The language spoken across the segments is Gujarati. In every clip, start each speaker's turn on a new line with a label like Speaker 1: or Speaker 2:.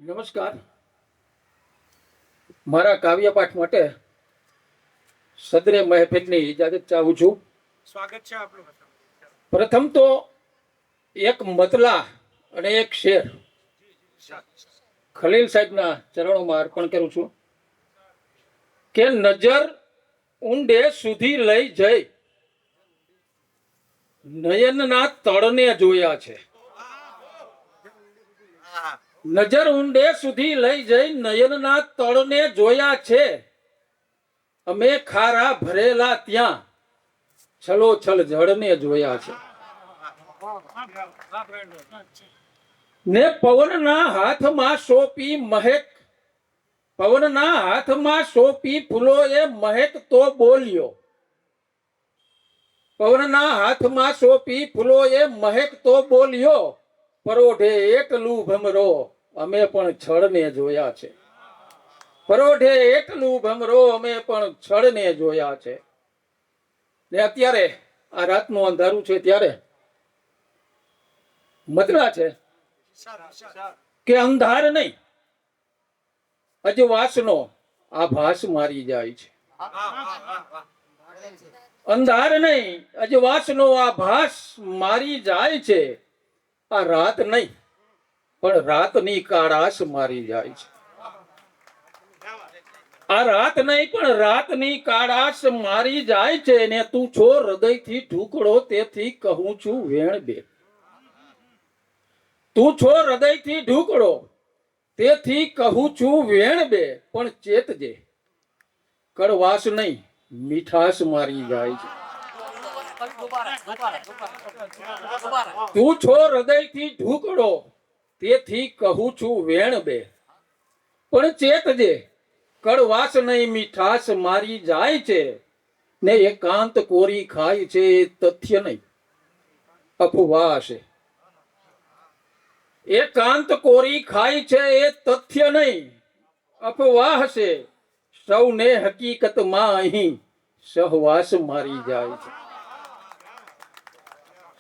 Speaker 1: નમસ્કાર. મારા કાવ્યપાઠ માટે સદરે મહેફિલની ઇજાજત ચાહું છું.
Speaker 2: સ્વાગત છે આપનું.
Speaker 1: પ્રથમ તો એક મતલા અને એક શેર ખલીલ સાહેબના ચરણોમાં અર્પણ કરું છું કે નજર ઊંડે સુધી લઈ જઈ નયનના તળને જોયા છે. નજર ઊંડે સુધી લઈ જઈ નયનના તળને જોયા છે. અમે ખારા ભરેલા ત્યાં છલોછલ જળને જોયા છે. ને પવનના હાથમાં સોંપી મહેક, પવનના હાથમાં સોંપી ફૂલોએ મહેક તો બોલ્યો. પવનના હાથમાં સોંપી ફૂલોએ મહેક તો બોલ્યો. પરોઢે એટલું ભમરો અમે પણ છળને જોયા છે. પરોઢે એટલું ભમરો અમે પણ છળને જોયા છે. ને અત્યારે આ રાતનું અંધારું છે ત્યારે મતલા છે કે અંધાર નહીં અજવાસનો આભાસ મારી જાય છે. અંધાર નહીં અજવાસનો આભાસ મારી જાય છે. આ રાત નહીં પણ રાતની કાળાશ મારી જાય છે. આ રાત નહીં પણ રાતની કાળાશ મારી જાય છે. ને તું છો હૃદયથી ઢુકડો તેથી કહું છું વેણ બે. તું છો હૃદયથી ઢુકડો તેથી કહું છું વેણ બે. પણ ચેતજે કડવાશ નહીં મીઠાશ મારી જાય છે. તું છો હૃદયથી ઢુકડો તેથી કહું છું વેણ બે. પણ ચેતજે કડવાશ નહીં મીઠાશ મારી જાય છે. ને એકાંત કોરી ખાય છે એ તથ્ય નહીં અફવા છે. એકાંત કોરી ખાય છે એ તથ્ય નહીં અફવાહ છે. સૌને હકીકતમાં અહીં સહવાસ મારી જાય છે.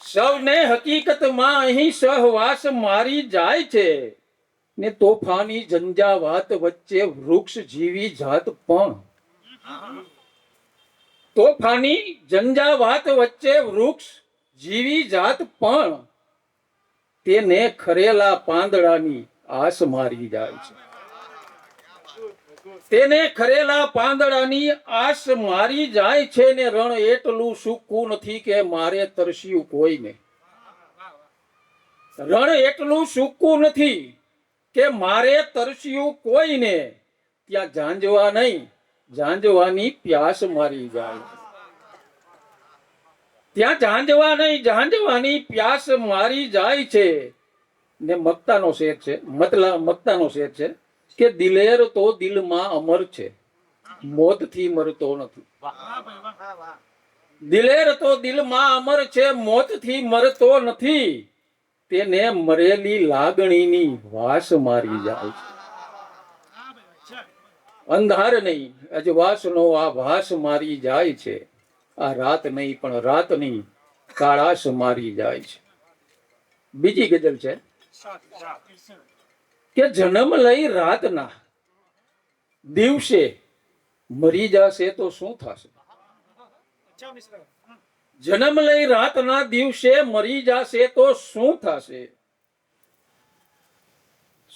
Speaker 1: સૌને હકીકતમાં અહીં સહવાસ મારી જાય છે. ને તોફાની ઝંઝાવાત વચ્ચે વૃક્ષ જીવી જાત પણ તોફાની ઝંઝાવાત વચ્ચે વૃક્ષ જીવી જાત પણ તેને ખરેલા પાંદડાની આસ મારી જાય છે. તેને ખરેલા પાંદડાની આસ મારી જાય છે. ને રણ એટલું સૂકું નથી કે મારે તરસ્યું કોઈને. રણ એટલું સૂકું નથી કે મારે તરસ્યું કોઈને. ત્યાં ઝાંઝવા નહીં ઝાંઝવાની પ્યાસ મારી જાય છે. ત્યાં ઝાંઝવા નહીં ઝાંઝવાની પ્યાસ મારી જાય છે. ને મક્તાનો શેર છે, મક્તાનો શેર છે કે દિલેર તો દિલમાં અમર છે, મોતથી મરતો નથી. દિલેર તો દિલમાં અમર છે, મોતથી મરતો નથી. તેને મરેલી લાગણીની વાસ મારી જાય છે. અંધાર નહીં અજવાસનો આભાસ મારી જાય છે. આ રાત નહીં પણ રાતની કાળાશ મારી જાય છે. બીજી ગઝલ છે કે જન્મ લઈ રાતના દિવસે મરી જશે તો શું થશે. જન્મ લઈ રાતના દિવસે મરી જશે તો શું થશે.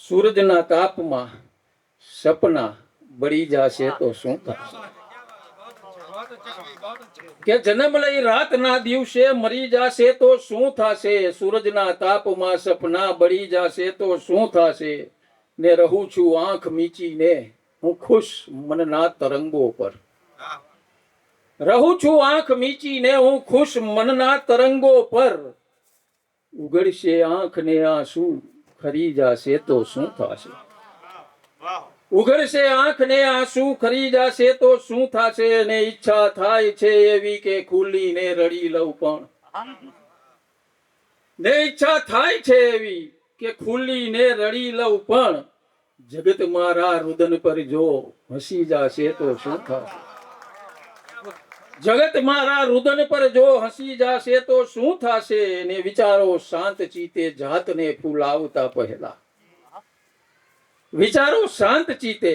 Speaker 1: સૂરજના તાપમાં સપના બળી જશે તો શું થશે. કે જન્મ લઈ રાતના દિવસે મરી જશે તો શું થશે. સૂરજના તાપમાં સપના બળી જશે તો શું થશે. ને રહું છું આંખ મીચીને હું ખુશ મનના તરંગો પર. રહું છું આંખ મીચીને હું ખુશ મનના તરંગો પર. ઉઘડશે આંખને આંસુ ખરી જશે તો શું થશે. ઉઘડશે આંખને આંસુ ખરી જશે તો શું થશે. ને ઈચ્છા થાય છે એવી કે ખુલીને રડી લઉં પણ. ને ઈચ્છા થાય છે એવી કે ખુલીને રડી લઉં પણ. જગત મારા રુદન પર જો હસી જશે તો શું થશે. જગત મારા રુદન પર જો હસી જશે તો શું થશે. ને વિચારો શાંત ચિત્તે જાતને ફૂલાવતા પહેલા વિચારો શાંત ચિત્તે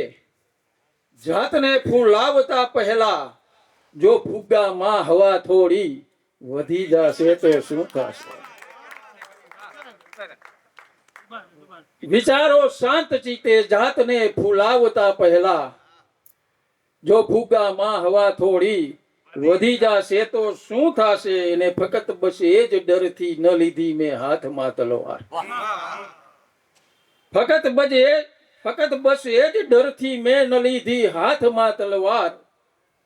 Speaker 1: જાતને ફૂલાવતા પહેલા જો ફુગ્ગામાં હવા થોડી વધી જશે તો શું થશે? વિચારો શાંત ચિત્તે જાતને ફૂલાવતા પહેલા જો ફુગ્ગામાં હવા થોડી વધી જશે તો શું થશે? એને ફક્ત બસ એ જ ડરથી ન લીધી મેં હાથમાં તલવાર. ફક્ત બસ એ જ ડરથી મેં ન લીધી હાથમાં તલવાર.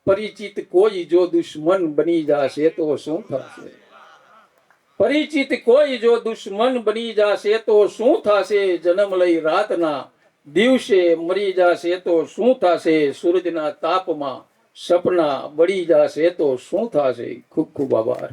Speaker 1: પરિચિત કોઈ જો દુશ્મન બની જશે તો શું થશે? પરિચિત કોઈ જો દુશ્મન બની જશે તો શું થશે? જન્મ લઈ રાતના દિવસે મરી જશે તો શું થશે? સૂરજના તાપમાં સપના બળી જશે તો શું થશે? ખૂબ ખૂબ આભાર.